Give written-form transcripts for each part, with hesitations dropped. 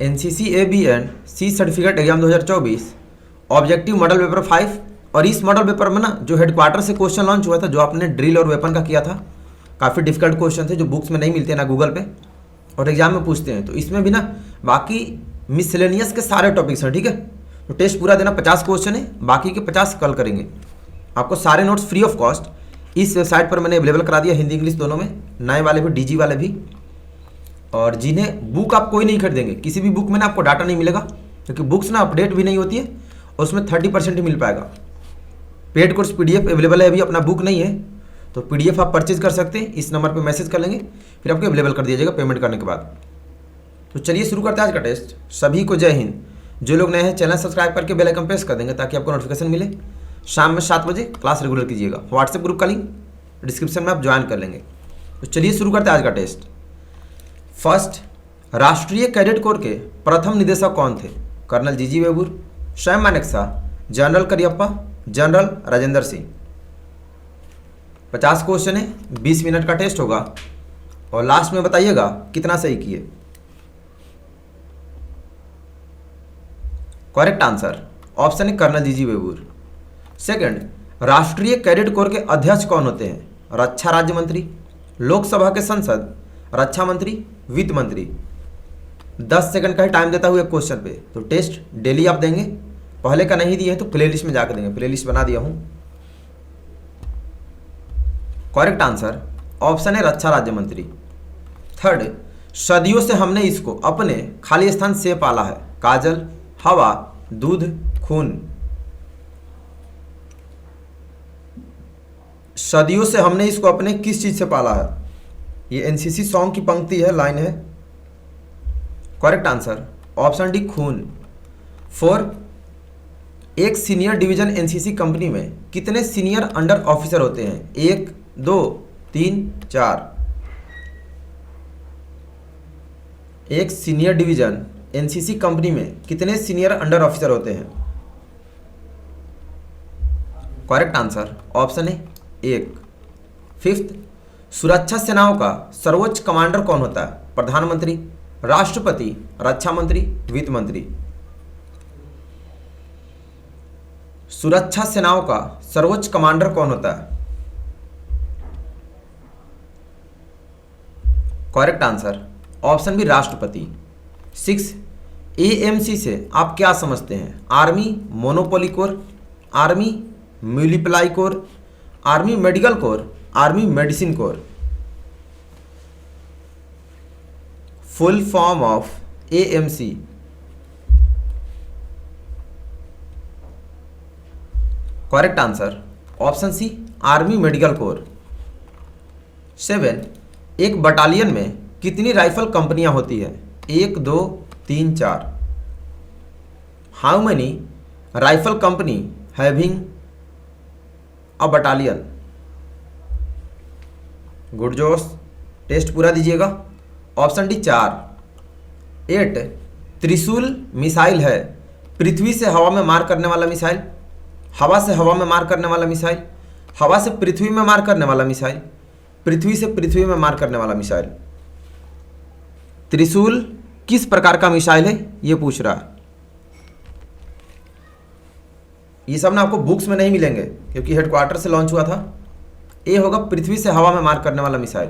NCC AB and C certificate exam 2024 objective model paper 5। और इस model paper में ना जो हेडक्वार्टर से क्वेश्चन लॉन्च हुआ था, जो आपने ड्रिल और वेपन का किया था, काफ़ी डिफिकल्ट क्वेश्चन थे जो बुक्स में नहीं मिलते ना गूगल पे और एग्जाम में पूछते हैं। तो इसमें भी ना बाकी मिसलेनियस के सारे टॉपिक्स हैं, ठीक है। तो टेस्ट पूरा देना, 50 क्वेश्चन है, बाकी के 50 कल करेंगे। आपको सारे नोट्स फ्री ऑफ कॉस्ट इस वेबसाइट पर मैंने अवेलेबल करा दिया, हिंदी इंग्लिश दोनों में, नए वाले भी, डीजी वाले भी। और जिन्हें बुक आप कोई नहीं खरीदेंगे, किसी भी बुक में ना आपको डाटा नहीं मिलेगा, क्योंकि बुक्स ना अपडेट भी नहीं होती है और उसमें 30% ही मिल पाएगा। पेड कोर्स PDF अवेलेबल है, अभी अपना बुक नहीं है तो PDF आप परचेज कर सकते हैं। इस नंबर पे मैसेज कर लेंगे, फिर आपको अवेलेबल कर दिया जाएगा पेमेंट करने के बाद। तो चलिए शुरू करते हैं आज का टेस्ट। सभी को जय हिंद। जो लोग नए हैं चैनल सब्सक्राइब करके बेल आइकन प्रेस कर देंगे ताकि आपको नोटिफिकेशन मिले। शाम में 7 बजे क्लास रेगुलर कीजिएगा। व्हाट्सएप ग्रुप का लिंक डिस्क्रिप्शन में आप ज्वाइन कर लेंगे। तो चलिए शुरू करते हैं आज का टेस्ट। फर्स्ट, राष्ट्रीय कैडेट कोर के प्रथम निदेशक कौन थे? Colonel G G Bewoor, Sam Manekshaw, general Cariappa, general Rajendra Singh. 50 question है, 20 मिनट का टेस्ट होगा और लास्ट में बताइएगा कितना सही किए। करेक्ट आंसर ऑप्शन है कर्नल जीजी वेबुर। सेकंड, राष्ट्रीय कैडेट कोर के अध्यक्ष कौन होते हैं? रक्षा राज्य मंत्री, लोकसभा के सांसद, रक्षा मंत्री, वित्त मंत्री। 10 सेकंड का ही टाइम देता हुआ क्वेश्चन पे। तो टेस्ट डेली आप देंगे, पहले का नहीं दिए हैं तो प्लेलिस्ट में जाकर देंगे, प्लेलिस्ट बना दिया हूं। करेक्ट आंसर ऑप्शन है रक्षा राज्य मंत्री। थर्ड, सदियों से हमने इसको अपने खाली स्थान से पाला है। काजल, हवा, दूध, खून। सदियों से हमने इसको अपने किस चीज से पाला है? ये एनसीसी सॉन्ग की पंक्ति है, लाइन है। करेक्ट आंसर ऑप्शन डी, खून। 4, एक सीनियर डिवीजन एनसीसी कंपनी में कितने सीनियर अंडर ऑफिसर होते हैं? 1, 2, 3, 4। एक सीनियर डिवीजन एनसीसी कंपनी में कितने सीनियर अंडर ऑफिसर होते हैं? करेक्ट आंसर ऑप्शन है 1। 5th, सुरक्षा सेनाओं का सर्वोच्च कमांडर कौन होता है? प्रधानमंत्री, राष्ट्रपति, रक्षा मंत्री, वित्त मंत्री। सुरक्षा सेनाओं का सर्वोच्च कमांडर कौन होता है? करेक्ट आंसर ऑप्शन बी, राष्ट्रपति। 6, AMC से आप क्या समझते हैं? Army monopoly corps, army multiply corps, army medical corps, army medicine corps. Full form of AMC। Correct answer option C, army medical corps. 7, एक बटालियन में कितनी राइफल कंपनियां होती है? 1, 2, 3, 4। How many rifle company having a battalion? Good जोश, test पूरा दीजिएगा। Option D, 4। 8, त्रिशूल मिसाइल है पृथ्वी से हवा में मार करने वाला मिसाइल, हवा से हवा में मार करने वाला मिसाइल, हवा से पृथ्वी में मार करने वाला मिसाइल, पृथ्वी से पृथ्वी में मार करने वाला मिसाइल। त्रिशूल किस प्रकार का मिसाइल है ये पूछ रहा है। ये सब ना आपको बुक्स में नहीं मिलेंगे क्योंकि हेडक्वार्टर से लॉन्च हुआ था। ए होगा पृथ्वी से हवा में मार करने वाला मिसाइल।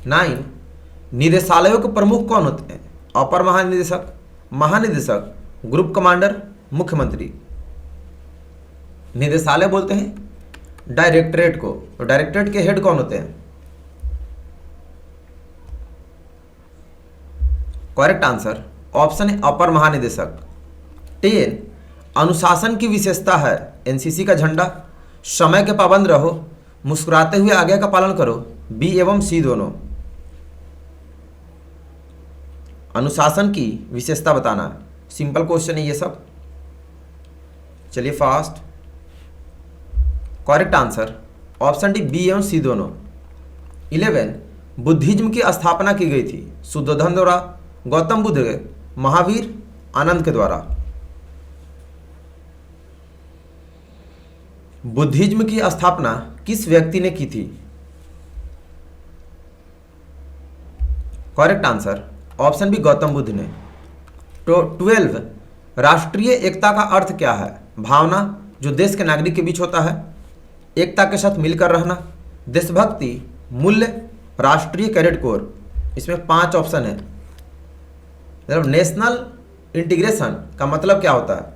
9, निदेशालयों के प्रमुख कौन होते हैं? अपर महानिदेशक, महानिदेशक, ग्रुप कमांडर, मुख्यमंत्री। निदेशालय बोलते हैं डायरेक्टरेट को, तो डायरेक्टरेट के हेड कौन होते हैं? करेक्ट आंसर ऑप्शन है अपर महानिदेशक। 10, अनुशासन की विशेषता है एनसीसी का झंडा। समय के पाबंद रहो, मुस्कुराते हुए आज्ञा का पालन करो, बी एवं सी दोनों। अनुशासन की विशेषता बताना है, सिंपल क्वेश्चन है ये सब। चलिए fast. Correct answer option D, B एवं सी दोनों। 11, बुद्धिज्म की स्थापना की गई थी शुद्धोधन द्वारा, गौतम बुद्ध, महावीर, आनंद के द्वारा। बुद्धिज्म की स्थापना किस व्यक्ति ने की थी? Correct answer option B, Gautam Buddha ने। 12 राष्ट्रीय एकता का अर्थ क्या है? भावना जो देश के नागरिक के बीच होता है, एकता के साथ मिलकर रहना, देशभक्ति, मूल्य, राष्ट्रीय कैडेट कोर। इसमें 5 ऑप्शन है। मतलब नेशनल इंटीग्रेशन का मतलब क्या होता है?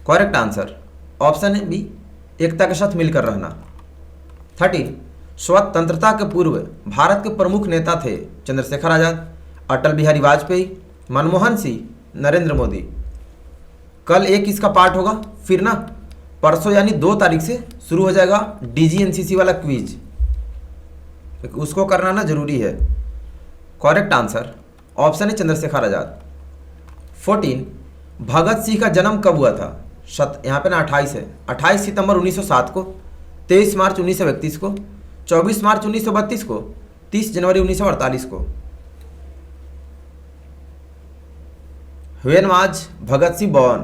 करेक्ट आंसर ऑप्शन है बी, एकता के साथ मिलकर रहना। 13 स्वतंत्रता के पूर्व भारत के प्रमुख नेता थे? चंद्रशेखर आजाद, अटल बिहारी वाजपेयी, मनमोहन सिंह, नरेंद्र मोदी। कल एक इसका पार्ट होगा, फिर ना परसों यानी 2 तारीख से शुरू हो जाएगा DGNCC वाला क्विज, उसको करना ना जरूरी है। करेक्ट आंसर ऑप्शन है चंद्रशेखर आजाद। 14 भगत सिंह का जन्म कब हुआ था? यहाँ पे ना 28 है। 28 सितंबर 1907 को, 23 मार्च 1931 को, 24 मार्च 1932 को, 30 जनवरी 1948 को। When was Bhagat Singh born?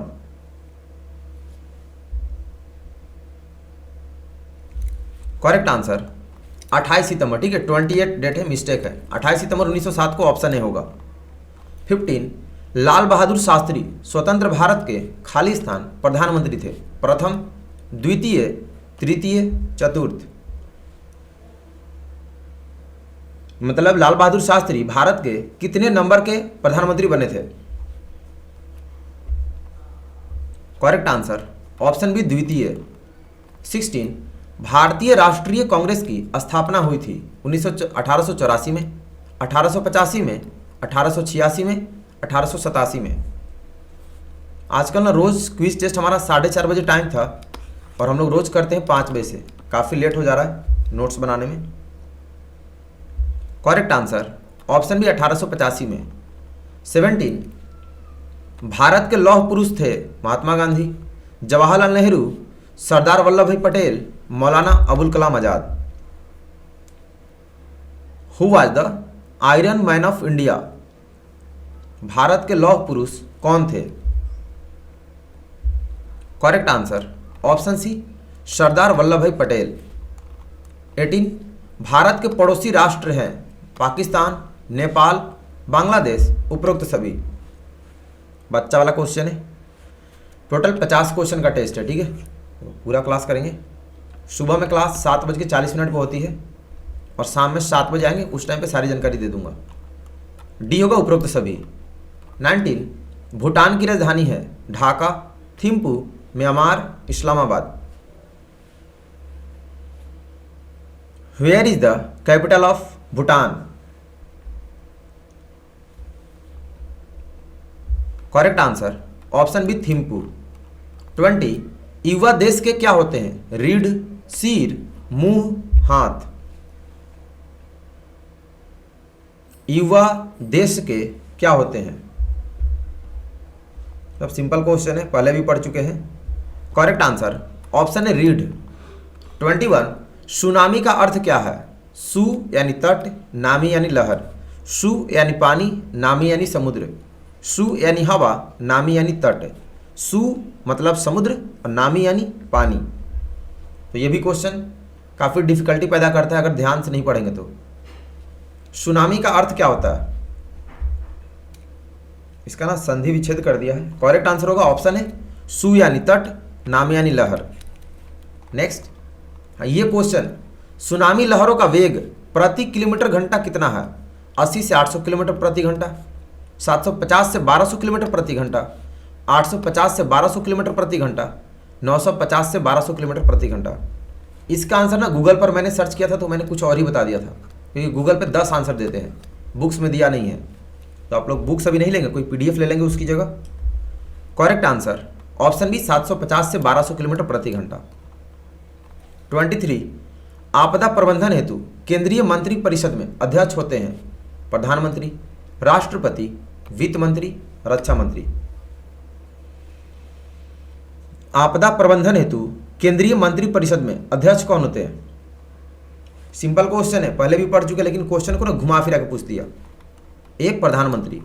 Correct answer 28 सितंबर। ठीक है, 28 डेट है, मिस्टेक है। 28 सितंबर 1907 को ऑप्शन ए होगा। 15 लाल बहादुर शास्त्री स्वतंत्र भारत के खाली स्थान प्रधानमंत्री थे? प्रथम, द्वितीय, तृतीय, चतुर्थ। मतलब लाल बहादुर शास्त्री भारत के कितने नंबर के प्रधानमंत्री बने थे? करेक्ट आंसर ऑप्शन बी, द्वितीय। 16 भारतीय राष्ट्रीय कांग्रेस की स्थापना हुई थी 1884 में, 1885 में, 1886 में, 1887 में। आजकल ना रोज क्विज टेस्ट हमारा 4:30 बजे टाइम था और हम लोग रोज करते हैं 5 बजे से। काफ़ी लेट हो जा रहा है नोट्स बनाने में। करेक्ट आंसर ऑप्शन बी, 1885 में। 17 भारत के लौह पुरुष थे? महात्मा गांधी, जवाहरलाल नेहरू, सरदार Vallabh Bhai Patel, Maulana Abul Kalam Azad. Who was the iron man of India? Bharat के लौह पुरुष कौन थे? Correct answer option C, Sardar Vallabh Bhai Patel. 18 Bharat के पड़ोसी राष्ट्र हैं? पाकिस्तान, नेपाल, बांग्लादेश, उपरोक्त सभी। बच्चा वाला क्वेश्चन है। टोटल 50 क्वेश्चन का टेस्ट है। ठीक है, पूरा क्लास करेंगे। सुबह में क्लास 7:40 पर होती है और शाम में 7 बजे आएंगे, उस टाइम पे सारी जानकारी दे दूंगा। डी होगा उपरोक्त सभी। 19 भूटान की राजधानी है? Dhaka, Thimphu, Myanmar, Islamabad. Where is the capital of Bhutan? Correct answer option B, Thimphu. 20 युवा देश के क्या होते हैं? रीढ़, सिर, मुंह, हाथ। युवा देश के क्या होते हैं? सब सिंपल क्वेश्चन है, पहले भी पढ़ चुके हैं। करेक्ट आंसर ऑप्शन है रीढ़। 21 सुनामी का अर्थ क्या है? सु यानी तट, नामी यानी लहर। सु यानी पानी, नामी यानी समुद्र। सु यानी हवा, नामी यानी तट। सु मतलब समुद्र और नामी यानी पानी। तो ये भी क्वेश्चन काफ़ी डिफिकल्टी पैदा करता है अगर ध्यान से नहीं पढ़ेंगे तो। सुनामी का अर्थ क्या होता है? इसका ना संधि विच्छेद कर दिया है। करेक्ट आंसर होगा ऑप्शन है सु यानी तट, नामी यानी लहर। नेक्स्ट ये क्वेश्चन, सुनामी लहरों का वेग प्रति किलोमीटर घंटा कितना है? 80 से 800 किलोमीटर प्रति घंटा, 750 से 1200 किलोमीटर प्रति घंटा, 850 से 1200 किलोमीटर प्रति घंटा, 950 से 1200 किलोमीटर प्रति घंटा। इसका आंसर ना गूगल पर मैंने सर्च किया था तो मैंने कुछ और ही बता दिया था, क्योंकि गूगल पे 10 आंसर देते हैं, बुक्स में दिया नहीं है। तो आप लोग बुक्स अभी नहीं लेंगे, कोई PDF ले लेंगे उसकी जगह। करेक्ट आंसर ऑप्शन बी 750 से 1200 किलोमीटर प्रति घंटा। 23 आपदा प्रबंधन हेतु केंद्रीय मंत्री परिषद में अध्यक्ष होते हैं? प्रधानमंत्री, राष्ट्रपति, वित्त मंत्री, रक्षा मंत्री। आपदा प्रबंधन हेतु केंद्रीय मंत्री परिषद में अध्यक्ष कौन होते हैं? सिंपल क्वेश्चन है, पहले भी पढ़ चुके, लेकिन क्वेश्चन को ना घुमा फिरा के पूछ दिया। एक प्रधानमंत्री।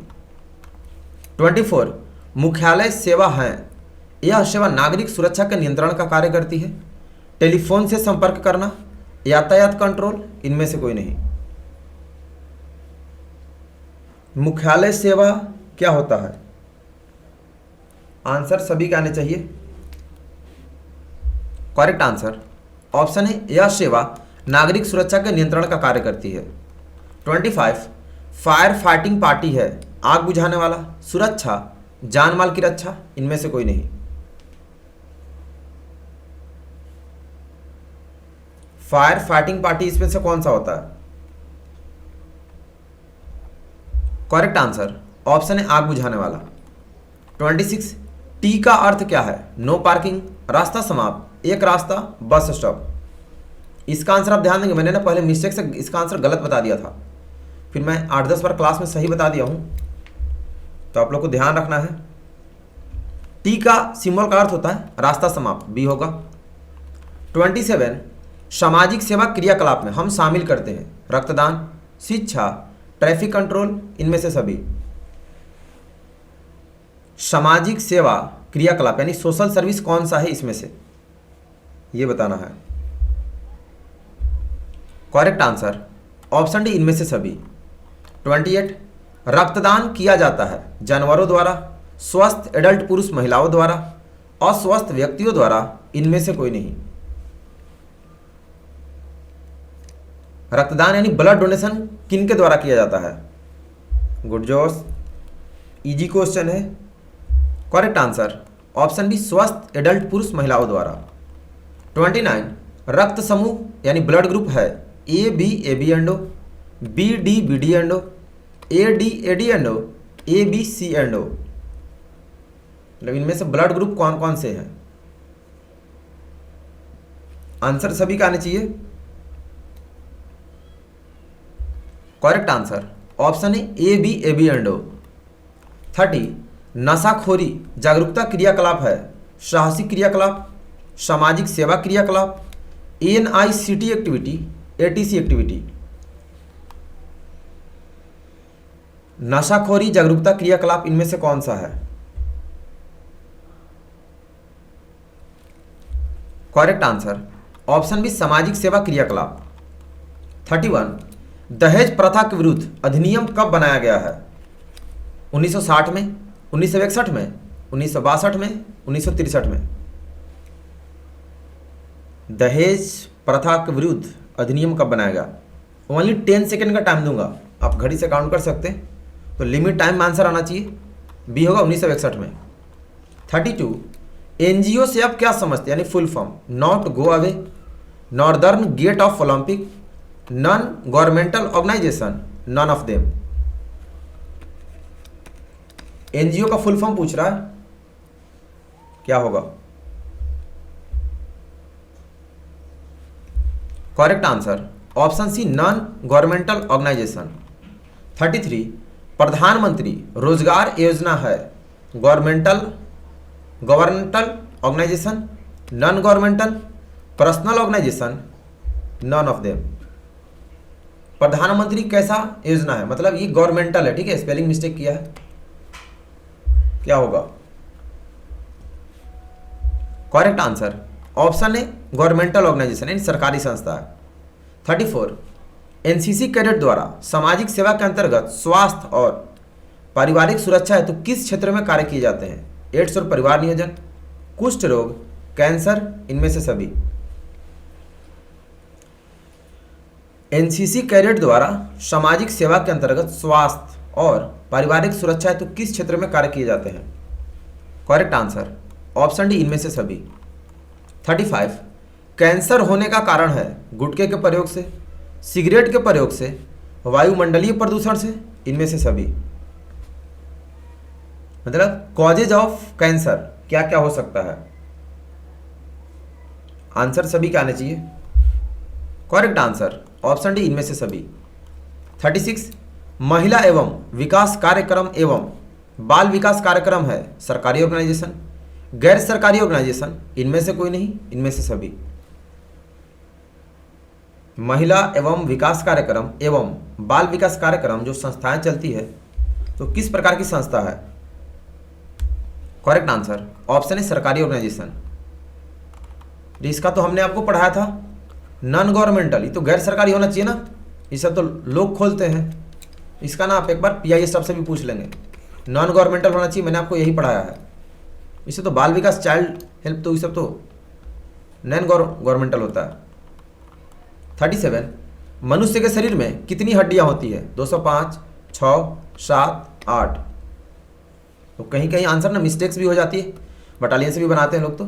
24 मुख्यालय सेवा है? यह सेवा नागरिक सुरक्षा के नियंत्रण का कार्य करती है, टेलीफोन से संपर्क करना, यातायात कंट्रोल, इनमें से कोई नहीं। मुख्यालय सेवा क्या होता है? आंसर सभी के आने चाहिए। करेक्ट आंसर ऑप्शन है, यह सेवा नागरिक सुरक्षा के नियंत्रण का कार्य करती है। 25 फायर फाइटिंग पार्टी है, आग बुझाने वाला, सुरक्षा, जान माल की रक्षा, इनमें से कोई नहीं। फायर फाइटिंग पार्टी इसमें से कौन सा होता है? करेक्ट आंसर ऑप्शन है, आग बुझाने वाला। 26 टी का अर्थ क्या है? नो पार्किंग, रास्ता समाप्त, एक रास्ता, बस स्टॉप। इसका आंसर आप ध्यान देंगे, मैंने ना पहले मिस्टेक से इसका आंसर गलत बता दिया था, फिर मैं 8-10 बार क्लास में सही बता दिया हूं, तो आप लोग को ध्यान रखना है। टी का सिंबल का अर्थ होता है रास्ता समाप्त, बी होगा। 27 सामाजिक सेवा क्रियाकलाप में हम शामिल करते हैं रक्तदान, शिक्षा, ट्रैफिक कंट्रोल, इनमें से सभी। सामाजिक सेवा क्रियाकलाप यानी सोशल सर्विस कौन सा है इसमें से, ये बताना है। करेक्ट आंसर ऑप्शन डी, इनमें से सभी। 28 रक्तदान किया जाता है जानवरों द्वारा, स्वस्थ एडल्ट पुरुष महिलाओं द्वारा, अस्वस्थ व्यक्तियों द्वारा, इनमें से कोई नहीं। रक्तदान यानी ब्लड डोनेशन किन के द्वारा किया जाता है? गुड जोश, इजी क्वेश्चन है। करेक्ट आंसर ऑप्शन बी, स्वस्थ एडल्ट पुरुष महिलाओं द्वारा। 29 रक्त समूह यानी ब्लड ग्रुप है A B and O, B D and O, A D and O, A B C and O. मतलब इनमें से ब्लड ग्रुप कौन कौन से हैं? आंसर सभी का आने चाहिए। करेक्ट आंसर ऑप्शन है, ए बी एंडो। 30 नशाखोरी जागरूकता क्रियाकलाप है साहसिक क्रियाकलाप, सामाजिक सेवा क्रियाकलाप, NICT एक्टिविटी, ATC एक्टिविटी। नशाखोरी जागरूकता क्रियाकलाप इनमें से कौन सा है? करेक्ट आंसर ऑप्शन बी, सामाजिक सेवा क्रियाकलाप। 31 दहेज प्रथा के विरुद्ध अधिनियम कब बनाया गया है? 1960 में, 1961 में, 1962 में, 1963 में। दहेज प्रथा के विरुद्ध अधिनियम कब बनाया गया? ओनली 10 सेकेंड का टाइम दूंगा, आप घड़ी से काउंट कर सकते हैं, तो लिमिट टाइम में आंसर आना चाहिए। बी होगा 1961 में। 32 NGO से आप क्या समझते हैं यानी full form? Not go away, northern gate of Olympic, non governmental organisation, none of them. NGO का फुल फॉर्म पूछ रहा है, क्या होगा? Correct answer option C, non governmental organisation. 33 प्रधानमंत्री रोजगार योजना है governmental organisation, non governmental, personal organisation, none of them. प्रधानमंत्री कैसा योजना है? मतलब ये गवर्नमेंटल है, ठीक है, स्पेलिंग मिस्टेक किया है, क्या होगा? करेक्ट आंसर ऑप्शन है, गवर्नमेंटल ऑर्गेनाइजेशन यानी सरकारी संस्था है। 34 NCC कैडेट द्वारा सामाजिक सेवा के अंतर्गत स्वास्थ्य और पारिवारिक सुरक्षा हेतु किस क्षेत्र में कार्य किए जाते हैं? एड्स और परिवार नियोजन, कुष्ठ रोग, कैंसर, इनमें से सभी। NCC कैडेट द्वारा सामाजिक सेवा के अंतर्गत स्वास्थ्य और पारिवारिक सुरक्षा हेतु किस क्षेत्र में कार्य किए जाते हैं? करेक्ट आंसर ऑप्शन डी, इनमें से सभी। 35 कैंसर होने का कारण है गुटखे के प्रयोग से, सिगरेट के प्रयोग से, वायुमंडलीय प्रदूषण से, इनमें से सभी। मतलब कॉजेज ऑफ कैंसर क्या क्या हो सकता है? आंसर सभी के आने चाहिए। करेक्ट आंसर ऑप्शन डी, इनमें से सभी। 36 महिला एवं विकास कार्यक्रम एवं बाल विकास कार्यक्रम है सरकारी ऑर्गेनाइजेशन, गैर सरकारी ऑर्गेनाइजेशन, इनमें से कोई नहीं, इनमें से सभी। महिला एवं विकास कार्यक्रम एवं बाल विकास कार्यक्रम जो संस्थाएं चलती है, तो किस प्रकार की संस्था है? करेक्ट आंसर ऑप्शन है, सरकारी ऑर्गेनाइजेशन। इसका तो हमने आपको पढ़ाया था नॉन गवर्नमेंटल, ये तो गैर सरकारी होना चाहिए ना, ये सब तो लोग खोलते हैं। इसका ना आप एक बार पीआई स्टाफ से भी पूछ लेंगे। नॉन गवर्नमेंटल होना चाहिए, मैंने आपको यही पढ़ाया है। इसे तो बाल विकास चाइल्ड हेल्प तो ये सब तो नॉन गवर्नमेंटल होता है। 37 मनुष्य के शरीर में कितनी हड्डियां होती है? 205, 6, 7, 8। तो कहीं कहीं आंसर ना मिस्टेक्स भी हो जाती है, बटालियन से भी बनाते हैं लोग, तो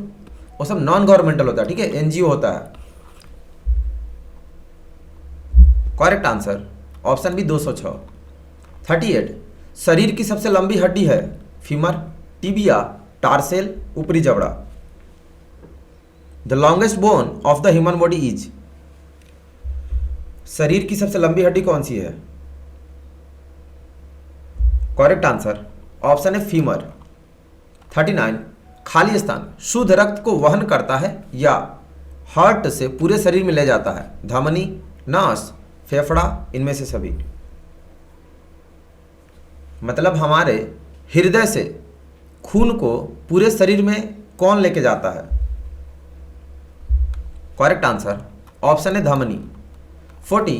वो सब नॉन गवर्नमेंटल होता है, ठीक है, एनजीओ होता है। Correct answer option B 206। 38 शरीर की सबसे लंबी हड्डी है? फीमर, टिबिया, टार्सेल, ऊपरी जबड़ा। The longest bone of the human body is? शरीर की सबसे लंबी हड्डी कौन सी है? करेक्ट आंसर ऑप्शन है फीमर। 39 खाली स्थान शुद्ध रक्त को वहन करता है या हार्ट से पूरे शरीर में ले जाता है? धमनी, नास, फेफड़ा, इनमें से सभी। मतलब हमारे हृदय से खून को पूरे शरीर में कौन लेके जाता है? करेक्ट आंसर ऑप्शन है धमनी। 40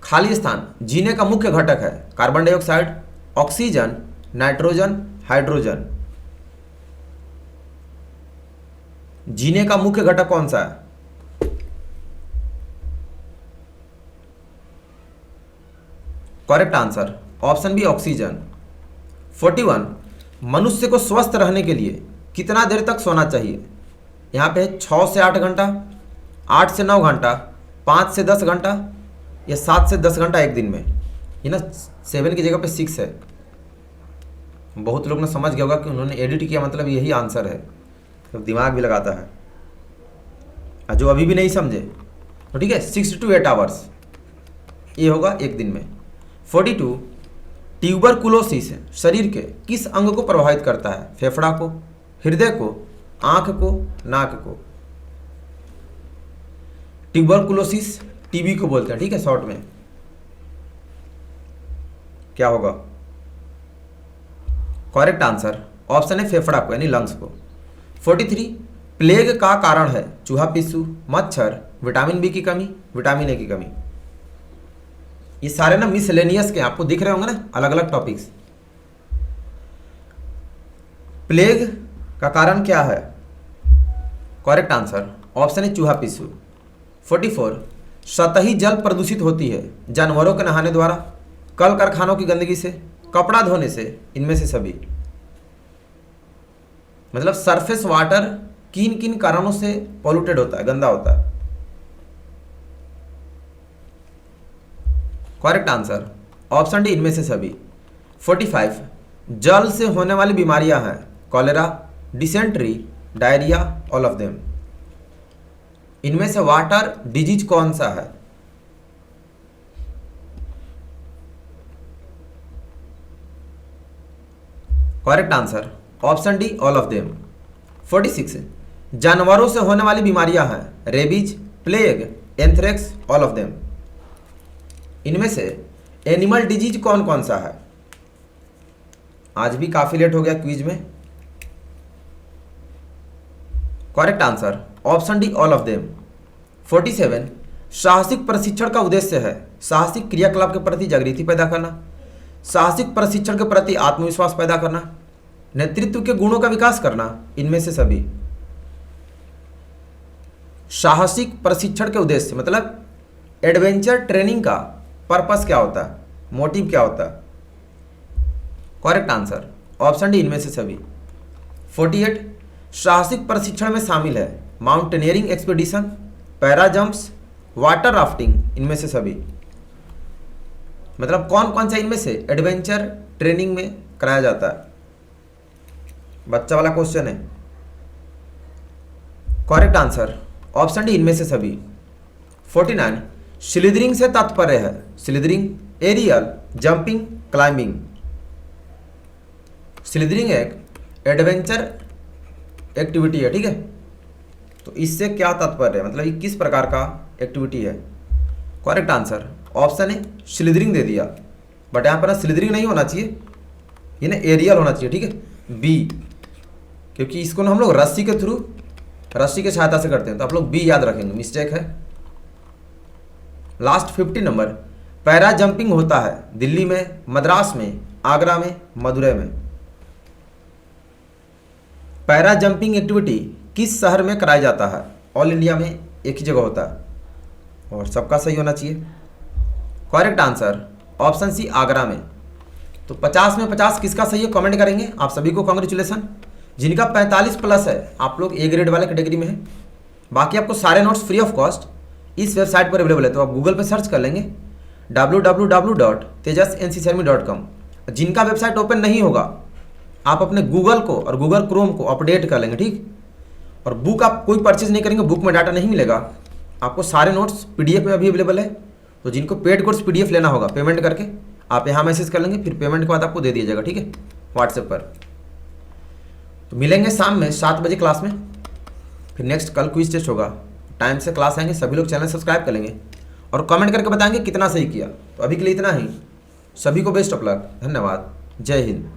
खाली स्थान जीने का मुख्य घटक है? Carbon dioxide, oxygen, nitrogen, hydrogen. जीने का मुख्य घटक कौन सा है? Correct answer option B oxygen. 41 मनुष्य को स्वस्थ रहने के लिए कितना देर तक सोना चाहिए? यहाँ पे 6 से 8 घंटा, 8 से 9 घंटा, 5 से 10 घंटा या 7 से 10 घंटा एक दिन में। ये ना 7 की जगह पे 6 है। बहुत लोग ने समझ गया होगा कि उन्होंने एडिट किया, मतलब यही आंसर है, तो दिमाग भी लगाता है। और जो अभी भी नहीं समझे तो ठीक है, 6 to 8 आवर्स ये होगा एक दिन में। 42 ट्यूबरकुलोसिस शरीर के किस अंग को प्रभावित करता है? फेफड़ा को, हृदय को, आंख को, नाक को। ट्यूबरकुलोसिस टीबी को बोलते हैं, ठीक है, शॉर्ट में। क्या होगा? करेक्ट आंसर ऑप्शन है फेफड़ा को, यानी लंग्स को। 43 प्लेग का कारण है? चूहा पिस्सू, मच्छर, विटामिन बी की कमी, विटामिन ए की कमी। ये सारे ना मिसलेनियस के आपको दिख रहे होंगे ना, अलग अलग टॉपिक्स। प्लेग का कारण क्या है? करेक्ट आंसर ऑप्शन है चूहा पिस्सू। 44 सतही जल प्रदूषित होती है? जानवरों के नहाने द्वारा, कल कारखानों की गंदगी से, कपड़ा धोने से, इनमें से सभी। मतलब सरफेस वाटर किन किन कारणों से पॉल्यूटेड होता है, गंदा होता है? करेक्ट आंसर ऑप्शन डी इनमें से सभी। 45 जल से होने वाली बीमारियां हैं? Cholera, dysentery, diarrhoea, all of them. इनमें से वाटर डिजीज कौन सा है? Correct answer option D all of them. 46 जानवरों से होने वाली बीमारियां हैं? Rabies, plague, anthrax, all of them. इनमें से एनिमल डिजीज कौन कौन सा है? आज भी काफी लेट हो गया क्विज में। Correct answer option D all of them. 47 साहसिक प्रशिक्षण का उद्देश्य है? साहसिक क्रियाकलाप के प्रति जागृति पैदा करना, साहसिक प्रशिक्षण के प्रति आत्मविश्वास पैदा करना, नेतृत्व के गुणों का विकास करना, इनमें से सभी। साहसिक प्रशिक्षण के उद्देश्य मतलब एडवेंचर ट्रेनिंग का पर्पस क्या होता है, मोटिव क्या होता है? करेक्ट आंसर ऑप्शन डी इनमें से सभी। 48 साहसिक प्रशिक्षण में शामिल है? Mountaineering expedition, para jumps, water rafting, इनमें से सभी। मतलब कौन कौन सा इनमें से एडवेंचर ट्रेनिंग में कराया जाता है? बच्चा वाला क्वेश्चन है। करेक्ट आंसर ऑप्शन डी इनमें से सभी। 49 स्लिदरिंग से तात्पर्य है? Slithering, aerial, jumping, climbing. Slithering एक एडवेंचर एक्टिविटी है, ठीक है, तो इससे क्या तात्पर्य है, मतलब ये किस प्रकार का एक्टिविटी है? करेक्ट आंसर ऑप्शन है स्लिदरिंग दे दिया, बट यहाँ पर ना स्लिदरिंग नहीं होना चाहिए, ये ना एरियल होना चाहिए, ठीक है, बी, क्योंकि इसको ना हम लोग रस्सी के थ्रू, रस्सी के सहायता से करते हैं, तो आप लोग बी याद रखेंगे, मिस्टेक है। लास्ट 50 नंबर पैरा जंपिंग होता है दिल्ली में, मद्रास में, आगरा में, मदुरै में। पैरा जंपिंग एक्टिविटी किस शहर में कराया जाता है? ऑल इंडिया में एक ही जगह होता है और सबका सही होना चाहिए। Correct answer option C Agra में। तो 50 में 50 किसका सही है कमेंट करेंगे। आप सभी को कांग्रेचुलेसन। जिनका 45 प्लस है आप लोग ए ग्रेड वाले कैटेगरी में हैं। बाकी आपको सारे नोट्स फ्री ऑफ कॉस्ट इस वेबसाइट पर अवेलेबल है, तो आप गूगल पर सर्च कर लेंगे www.tejasncsermi.com। जिनका वेबसाइट ओपन नहीं होगा आप अपने गूगल को और गूगल क्रोम को अपडेट कर लेंगे, ठीक। और बुक आप कोई परचेज नहीं करेंगे, बुक में डाटा नहीं मिलेगा आपको। सारे नोट्स पीडीएफ में अभी अवेलेबल है, तो जिनको पेड कोर्स पीडीएफ लेना होगा पेमेंट करके आप यहाँ मैसेज कर लेंगे, फिर पेमेंट के बाद आपको दे दिया जाएगा, ठीक है, व्हाट्सएप पर। तो मिलेंगे शाम में 7 बजे क्लास में, फिर नेक्स्ट कल क्विज टेस्ट होगा, टाइम से क्लास आएंगे। सभी लोग चैनल सब्सक्राइब कर लेंगे और कमेंट करके बताएंगे कितना सही किया। तो अभी के लिए इतना ही। सभी को बेस्ट ऑफ लक। धन्यवाद। जय हिंद।